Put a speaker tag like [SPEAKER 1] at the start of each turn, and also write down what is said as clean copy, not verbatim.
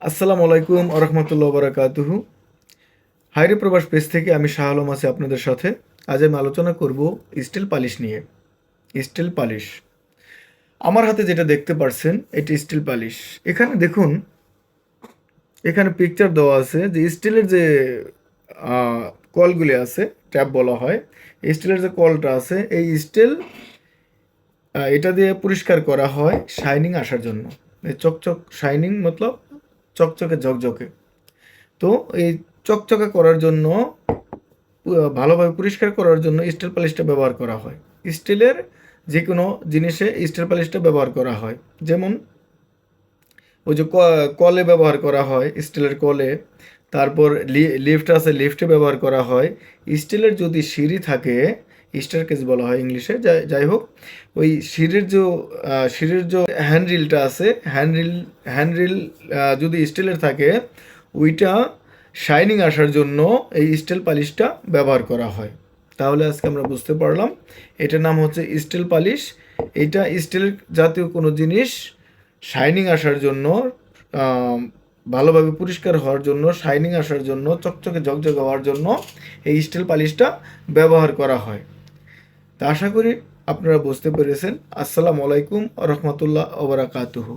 [SPEAKER 1] আসসালামু আলাইকুম আরহামতুল্লাহ বারাকাতুহু। হায়রে প্রবাস পেজ থেকে আমি শাহ আলম আছি আপনাদের সাথে। আজ আমি আলোচনা করব স্টিল পালিশ নিয়ে। স্টিল পালিশ, আমার হাতে যেটা দেখতে পারছেন এটি স্টিল পালিশ। এখানে দেখুন, এখানে পিকচার দেওয়া আছে যে স্টিলের যে কলগুলি আছে, ট্যাপ বলা হয়। স্টিলের যে কলটা আছে, এই স্টিল এটা দিয়ে পরিষ্কার করা হয় শাইনিং আসার জন্য। এই চকচক শাইনিং মতলব চকচকে ঝকঝকে। তো এই চকচকে করার জন্য, ভালোভাবে পরিষ্কার করার জন্য স্টিল পালিশটা ব্যবহার করা হয়। স্টিলের যে কোনো জিনিসে স্টিল পালিশটা ব্যবহার করা হয়। যেমন ওই যে কলে ব্যবহার করা হয়, স্টিলের কলে। তারপর লিফট আছে, লিফটে ব্যবহার করা হয়। স্টিলের যদি সিঁড়ি থাকে, স্টেয়ারকেস বলা হয় ইংলিশে, যাই হোক, ওই সিঁড়ির যে হ্যান্ডরিলটা আছে, হ্যান্ডরিল যদি স্টিলের থাকে, ওইটা শাইনিং আসার জন্য এই স্টিল পালিশটা ব্যবহার করা হয়। তাহলে আজকে আমরা বুঝতে পারলাম এটার নাম হচ্ছে স্টিল পালিশ। এটা স্টিল জাতীয় কোনো জিনিস শাইনিং আসার জন্য, ভালোভাবে পরিষ্কার হওয়ার জন্য, শাইনিং আসার জন্য, চকচকে ঝকঝকে হওয়ার জন্য এই স্টিল পালিশটা ব্যবহার করা হয়। তা আশা করি আপনারা বুঝতে পেরেছেন। আসসালামু আলাইকুম রহমতুল্লাহ ওবরাকাতুহু।